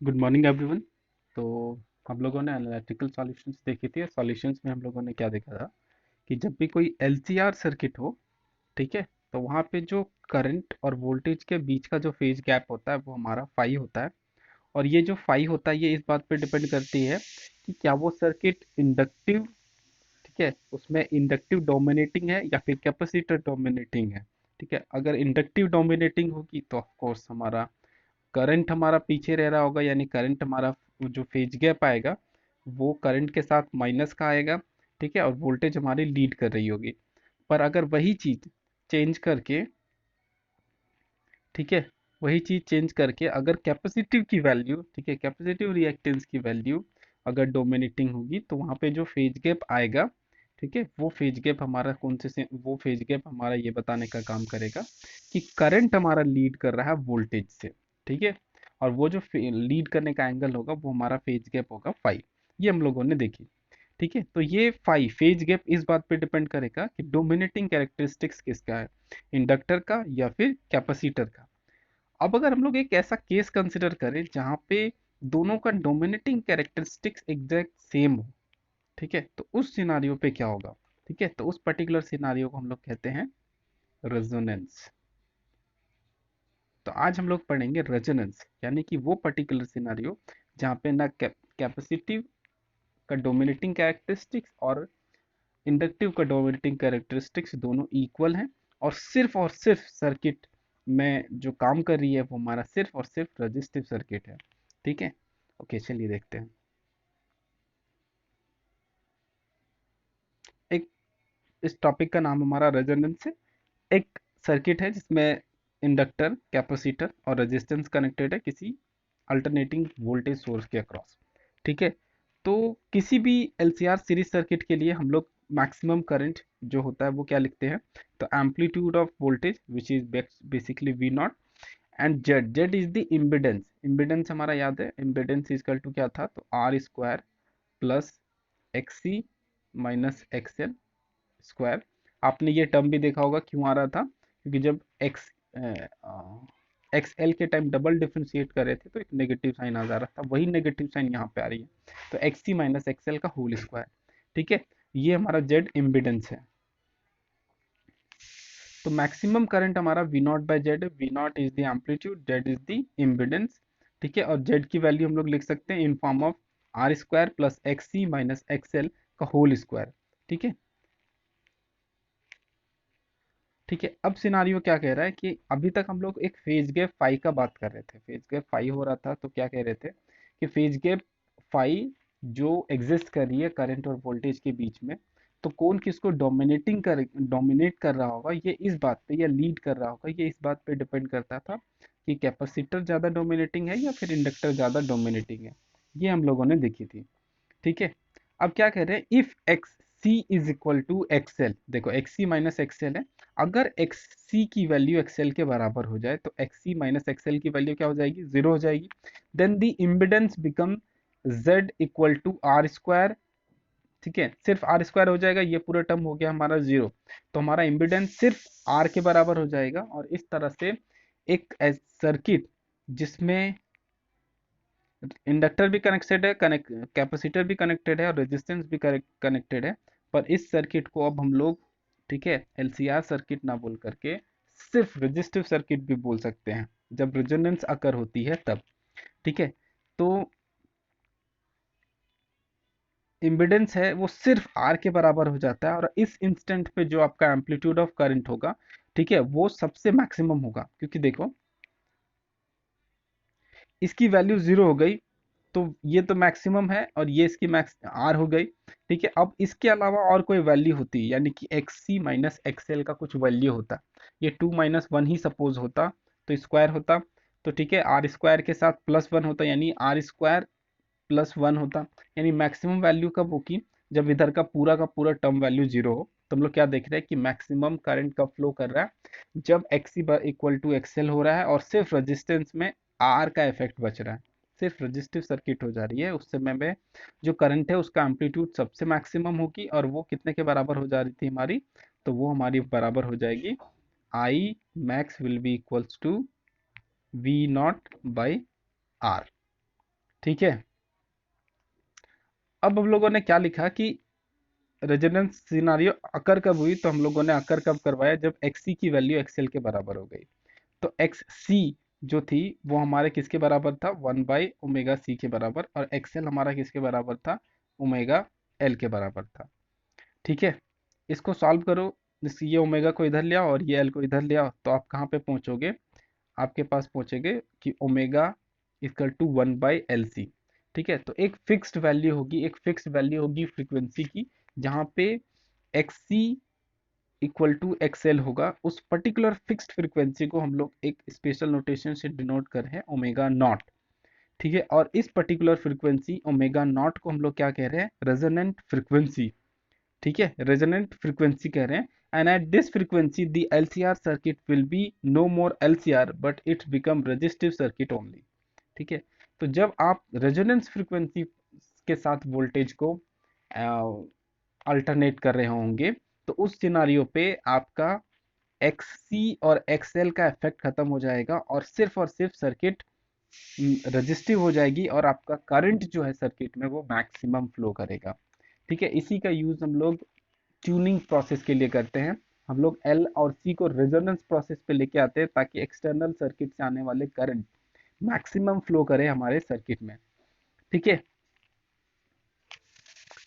Good morning everyone. तो हम लोगों ने एनालिटिकल सॉल्यूशंस देखी थी। सॉल्यूशंस में हम लोगों ने क्या देखा था कि जब भी कोई एलसीआर सर्किट हो, ठीक है, तो वहाँ पे जो करंट और वोल्टेज के बीच का जो फेज गैप होता है वो हमारा फाई होता है। और ये जो फाई होता है ये इस बात पे डिपेंड करती है कि क्या वो सर्किट इंडक्टिव, ठीक है, उसमें इंडक्टिव डोमिनेटिंग है या फिर कैपेसिटर डोमिनेटिंग है। ठीक है, अगर इंडक्टिव डोमिनेटिंग होगी तो ऑफ कोर्स हमारा करंट हमारा पीछे रह रहा होगा, यानी करंट हमारा जो फेज गैप आएगा वो करंट के साथ माइनस का आएगा। ठीक है, और वोल्टेज हमारी लीड कर रही होगी। पर अगर वही चीज चेंज करके, ठीक है, वही चीज चेंज करके अगर कैपेसिटिव की वैल्यू, ठीक है, कैपेसिटिव रिएक्टेंस की वैल्यू अगर डोमिनेटिंग होगी तो वहां पे जो फेज गैप आएगा, ठीक है, वो फेज गैप हमारा वो फेज गैप हमारा ये बताने का काम करेगा कि करंट हमारा लीड कर रहा है वोल्टेज से। ठीक है, और वो जो लीड करने का एंगल होगा वो हमारा फेज गैप होगा फाइव। ये हम लोगों ने देखी। ठीक है, तो ये फाइव फेज गैप इस बात पे डिपेंड करेगा कि डोमिनेटिंग कैरेक्टरिस्टिक्स किसका है, इंडक्टर का या फिर कैपेसिटर का। अब अगर हम लोग एक ऐसा केस कंसिडर करें जहां पे दोनों का डोमिनेटिंग कैरेक्टरिस्टिक्स एग्जैक्ट सेम हो, ठीक है, तो उस सिनारियो पे क्या होगा। ठीक है, तो उस पर्टिकुलर सिनारियो को हम लोग कहते हैं रेजोनेंस। तो आज हम लोग पढ़ेंगे रेजोनेंस, यानी कि वो पर्टिकुलर सिनारियो जहां पे ना कैपेसिटिव का डोमिनेटिंग कैरेक्टरिस्टिक्स और इंडक्टिव का डोमिनेटिंग कैरेक्टरिस्टिक्स दोनों इक्वल हैं, और सिर्फ सर्किट में जो काम कर रही है वो हमारा सिर्फ और सिर्फ रजिस्टिव सर्किट है। ठीक है, ओके, चलिए देखते हैं। एक इस टॉपिक का नाम हमारा रेजोनेंस है। एक सर्किट है जिसमें इंडक्टर, कैपेसिटर और रेजिस्टेंस कनेक्टेड है किसी अल्टरनेटिंग वोल्टेज सोर्स के अक्रॉस। ठीक है, तो किसी भी एलसीआर सीरीज सर्किट के लिए हम लोग मैक्सिमम करंट जो होता है वो क्या लिखते हैं, तो amplitude of voltage which is basically V nought, and Z, Z is the impedance. Impedance हमारा याद है, इम्पिडेंस इजकल टू क्या था, तो R square plus XC minus XL square. आपने ये टर्म भी देखा होगा क्यों आ रहा था, क्योंकि जब एक्स एल के टाइम डबल डिफ्रेंशिएट कर रहे थे तो एक नेगेटिव साइन आ जा रहा था, वही नेगेटिव साइन यहाँ पे आ रही है, तो एक्स सी माइनस एक्सएल का होल स्क्वायर। ठीक है, ये हमारा जेड इम्पिडेंस है। तो मैक्सिमम करंट हमारा V nought by Z, V nought is the amplitude, Z is the impedance. ठीक है, और जेड की वैल्यू हम लोग लिख सकते हैं in form of R square plus X C minus XL का होल स्क्वायर। ठीक है, ठीक है, अब सिनारियो क्या कह रहा है कि अभी तक हम लोग एक फेज गैप फाई का बात कर रहे थे, फेज गैप फाई हो रहा था, तो क्या कह रहे थे कि फेज गैप फाई जो एग्जिस्ट कर रही है करंट और वोल्टेज के बीच में, तो कौन किसको डोमिनेट कर रहा होगा, ये इस बात पे, या लीड कर रहा होगा, ये इस बात पे डिपेंड करता था कि कैपेसिटर ज्यादा डोमिनेटिंग है या फिर इंडक्टर ज्यादा डोमिनेटिंग है। ये हम लोगों ने देखी थी। ठीक है, अब क्या कह रहे हैं, if X C is equal to XL, देखो एक्स सी माइनस एक्सएल है, अगर एक्स सी की वैल्यू एक्सएल के बराबर हो जाए तो एक्स सी माइनस एक्सएल की वैल्यू क्या हो जाएगी, जीरो हो जाएगी। Then the impedance become Z equal to R square. ठीक है, सिर्फ आर स्क्वायर हो जाएगा, ये पूरा टर्म हो गया हमारा जीरो, तो हमारा इम्पिडेंस सिर्फ आर के बराबर हो जाएगा। और इस तरह से एक सर्किट जिसमें इंडक्टर भी कनेक्टेड है, कनेक्ट कैपेसिटर भी कनेक्टेड है और रेजिस्टेंस भी कनेक्टेड है, पर इस सर्किट को अब हम लोग, ठीक है, एलसीआर सर्किट ना बोल करके सिर्फ रेजिस्टिव सर्किट भी बोल सकते हैं जब रेजोनेंस अकर होती है तब। ठीक है, तो इम्पिडेंस है वो सिर्फ आर के बराबर हो जाता है, और इस इंस्टेंट पे जो आपका एम्पलीट्यूड ऑफ करंट होगा, ठीक है, वो सबसे मैक्सिमम होगा, क्योंकि देखो इसकी वैल्यू जीरो हो गई, तो ये तो मैक्सिमम है और ये इसकी मैक्स आर हो गई। ठीक है, अब इसके अलावा और कोई वैल्यू होती, यानी कि एक्स सी माइनस एक्सएल का कुछ वैल्यू होता, ये टू माइनस वन ही सपोज होता, तो स्क्वायर होता, तो ठीक है, आर स्क्वायर के साथ प्लस वन होता, यानी आर स्क्वायर प्लस वन होता। यानी मैक्सिमम वैल्यू कब होगी, जब इधर का पूरा टर्म वैल्यू जीरो हो। तो हम लोग क्या देख रहे हैं कि मैक्सिमम करंट कब फ्लो कर रहा है, जब एक्स इक्वल टू एक्सएल हो रहा है और सिर्फ रेजिस्टेंस में आर का इफेक्ट बच रहा है, सिर्फ रजिस्टिव सर्किट हो जा रही है, उस समय में जो करंट है उसका एम्पलीट्यूड सबसे मैक्सिमम होगी, और वो कितने के बराबर हो जा रही थी हमारी, तो वो हमारी बराबर हो जाएगी I max will be equals to V nought by R. ठीक है। अब हम लोगों ने क्या लिखा कि रेजोनेंस सिनारियो अकर कब हुई, तो हम लोगों ने अकर कब करवाया, जब एक्स सी की वैल्यू एक्सएल के बराबर हो गई। तो एक्स सी जो थी वो हमारे किसके बराबर था, 1/ओमेगा सी के बराबर, और एक्सएल हमारा किसके बराबर था, ओमेगा एल के बराबर था। ठीक है, इसको सॉल्व करो, ये ओमेगा को इधर ले आओ और ये एल को इधर ले आओ, तो आप कहाँ पे पहुंचोगे, आपके पास पहुंचेंगे कि ओमेगा इक्वल टू 1/LC। ठीक है, तो एक फिक्स्ड वैल्यू होगी, एक फिक्स्ड वैल्यू होगी फ्रीक्वेंसी की, जहाँ पे X C equal to XL होगा। उस पर्टिकुलर फिक्स्ड फ्रीक्वेंसी को हम लोग एक स्पेशल नोटेशन से डिनोट कर रहे हैं ओमेगा नॉट। ठीक है, और इस पर्टिकुलर फ्रीक्वेंसी ओमेगा नॉट को हम लोग क्या कह रहे हैं, रेजोनेंट फ्रीक्वेंसी। ठीक है, रेजोनेंट फ्रीक्वेंसी कह रहे हैं। And at this frequency the LCR circuit will be no more LCR but it's become resistive circuit only. ठीक है, तो जब आप रेजोनेंस फ्रीक्वेंसी के साथ वोल्टेज को अल्टरनेट कर रहे होंगे, तो उस सिनारियो पे आपका एक्स सी और एक्सएल का इफेक्ट खत्म हो जाएगा और सिर्फ सर्किट रेजिस्टिव हो जाएगी, और आपका करंट जो है सर्किट में वो मैक्सिमम फ्लो करेगा। ठीक है, इसी का यूज हम लोग ट्यूनिंग प्रोसेस के लिए करते हैं। हम लोग एल और सी को रेजोनेंस प्रोसेस पे लेके आते हैं ताकि एक्सटर्नल सर्किट से आने वाले करंट मैक्सिमम फ्लो करे हमारे सर्किट में। ठीक है,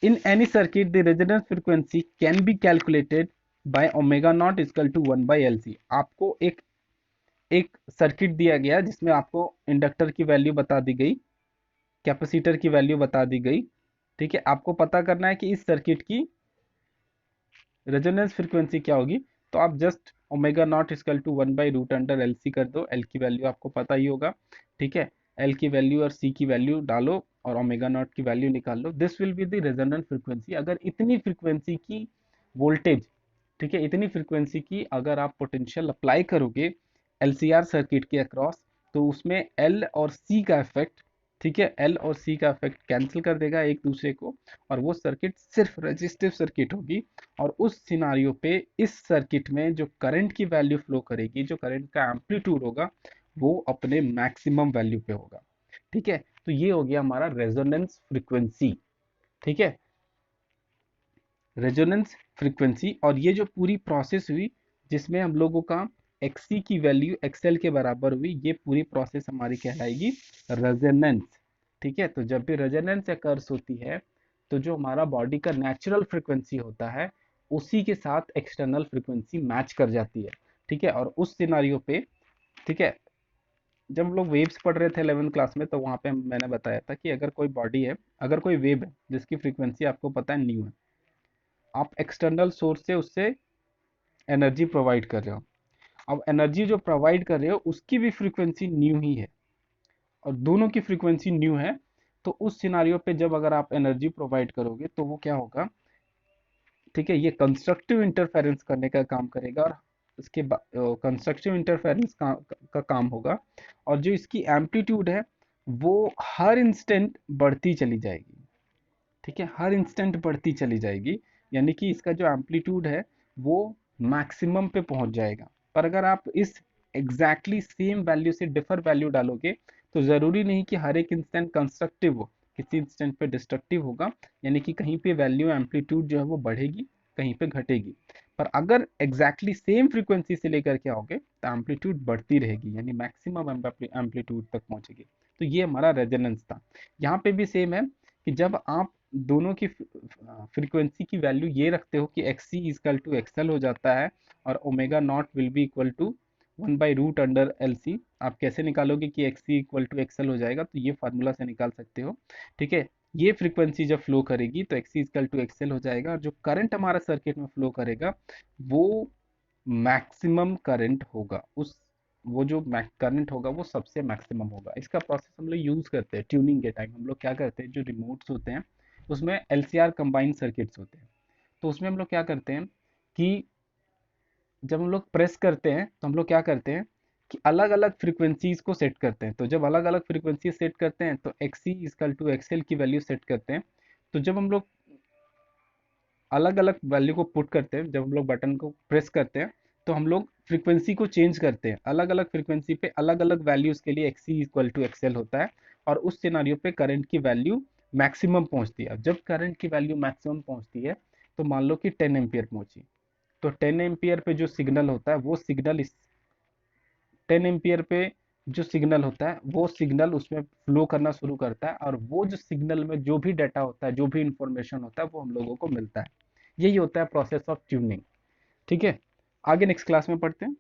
in any circuit the resonance frequency can be calculated by omega nought equal to 1/LC। आपको एक सर्किट दिया गया जिसमें आपको इंडक्टर की वैल्यू बता दी गई, कैपेसिटर की वैल्यू बता दी गई। ठीक है, आपको पता करना है कि इस सर्किट की रेजोनेंस फ्रीक्वेंसी क्या होगी, तो आप just omega nought equal to 1/√अंडर LC कर दो, एल की वैल्यू आपको पता ही होगा। ठीक है, एल की वैल्यू और सी की वैल्यू डालो और ओमेगा नॉट की वैल्यू निकाल लो, this will be the resonant frequency. अगर इतनी फ्रीक्वेंसी की वोल्टेज, ठीक है, इतनी फ्रीक्वेंसी की अगर आप पोटेंशियल अप्लाई करोगे एलसीआर सर्किट के अक्रॉस, तो उसमें एल और सी का इफेक्ट, ठीक है, एल और सी का इफेक्ट कैंसिल कर देगा एक दूसरे को, और वो सर्किट सिर्फ रेजिस्टिव सर्किट होगी। और उस सिनारियो पे इस सर्किट में जो करंट की वैल्यू फ्लो करेगी, जो करंट का एम्पलीट्यूड होगा, वो अपने मैक्सिमम वैल्यू पे होगा। ठीक है, तो ये हो गया हमारा रेजोनेंस फ्रीक्वेंसी। ठीक है, रेजोनेंस फ्रीक्वेंसी, और ये जो पूरी प्रोसेस हुई जिसमें हम लोगों का एक्सी की वैल्यू एक्सएल के बराबर हुई, ये पूरी प्रोसेस हमारी कहलाएगी रेजोनेंस। ठीक है, तो जब भी रेजोनेंस अकर्स होती है, तो जो हमारा बॉडी का नेचुरल फ्रीक्वेंसी होता है उसी के साथ एक्सटर्नल फ्रीक्वेंसी मैच कर जाती है। ठीक है, और उस सिनारियो पे, ठीक है, जब हम लोग वेव्स पढ़ रहे थे 11th क्लास में, तो वहां पे मैंने बताया था कि अगर कोई बॉडी है, अगर कोई वेव है जिसकी फ्रीक्वेंसी आपको पता है न्यू है, आप एक्सटर्नल सोर्स से उससे एनर्जी प्रोवाइड कर रहे हो। अब एनर्जी जो प्रोवाइड कर रहे हो उसकी भी फ्रीक्वेंसी न्यू ही है, और दोनों की फ्रीक्वेंसी न्यू है, तो उस सिनारियो पे जब अगर आप एनर्जी प्रोवाइड करोगे तो वो क्या होगा, ठीक है, ये कंस्ट्रक्टिव इंटरफेरेंस करने का काम करेगा, और इसके कंस्ट्रक्टिव इंटरफेरेंस का काम होगा, और जो इसकी एम्पलीट्यूड है वो हर इंस्टेंट बढ़ती चली जाएगी। ठीक है, हर इंस्टेंट बढ़ती चली जाएगी, यानी कि इसका जो एम्पलीट्यूड है वो मैक्सिमम पे पहुंच जाएगा। पर अगर आप इस एग्जैक्टली सेम वैल्यू से डिफर वैल्यू डालोगे, तो जरूरी नहीं कि हर एक इंस्टेंट कंस्ट्रक्टिव हो, किसी इंस्टेंट पे डिस्ट्रक्टिव होगा, यानी कि कहीं पे वैल्यू एम्पलीट्यूड जो है वो बढ़ेगी, कहीं पे घटेगी। पर अगर एग्जैक्टली सेम फ्रीक्वेंसी से लेकर के आओगे तो एम्पलीट्यूड बढ़ती रहेगी, यानी मैक्सिमम एम्पलीट्यूड तक पहुंचेगी। तो ये हमारा रेजोनेंस था। यहाँ पे भी सेम है कि जब आप दोनों की फ्रीक्वेंसी की वैल्यू ये रखते हो कि X C equal to XL हो जाता है, और omega nought will be equal to 1/√अंडर LC। आप कैसे निकालोगे कि X C equal to XL हो जाएगा, तो ये फार्मूला से निकाल सकते हो। ठीक है, ये फ्रीक्वेंसी जब फ्लो करेगी तो X C equal to XL हो जाएगा, और जो करंट हमारा सर्किट में फ्लो करेगा वो मैक्सिमम करंट होगा, उस वो जो करंट होगा वो सबसे मैक्सिमम होगा। इसका प्रोसेस हम लोग यूज करते हैं ट्यूनिंग के टाइम। हम लोग क्या करते हैं, जो रिमोट्स होते हैं उसमें एलसीआर कंबाइंड सर्किट्स होते हैं, तो उसमें हम लोग क्या करते हैं कि जब हम लोग प्रेस करते हैं तो हम लोग क्या करते हैं कि अलग अलग फ्रीक्वेंसीज को सेट करते हैं। तो जब अलग अलग फ्रीक्वेंसी सेट करते हैं तो X C equal to XL की वैल्यू सेट करते हैं। तो जब हम लोग अलग अलग वैल्यू को पुट करते हैं, जब हम लोग बटन को प्रेस करते हैं, तो हम लोग फ्रीक्वेंसी को चेंज करते हैं, अलग अलग फ्रीक्वेंसी पे अलग अलग वैल्यूज के लिए X C equal to XL होता है, और उस सिनारियो पे करंट की वैल्यू मैक्सिमम पहुंचती है। जब करंट की वैल्यू मैक्सिमम पहुंचती है तो मान लो कि 10 एम्पियर पहुंची, तो 10 एम्पियर पे जो सिग्नल होता है वो सिग्नल इस 10 एम्पियर पे जो सिग्नल होता है वो सिग्नल उसमें फ्लो करना शुरू करता है, और वो जो सिग्नल में जो भी डाटा होता है, जो भी इंफॉर्मेशन होता है, वो हम लोगों को मिलता है। यही होता है प्रोसेस ऑफ ट्यूनिंग। ठीक है, आगे नेक्स्ट क्लास में पढ़ते हैं।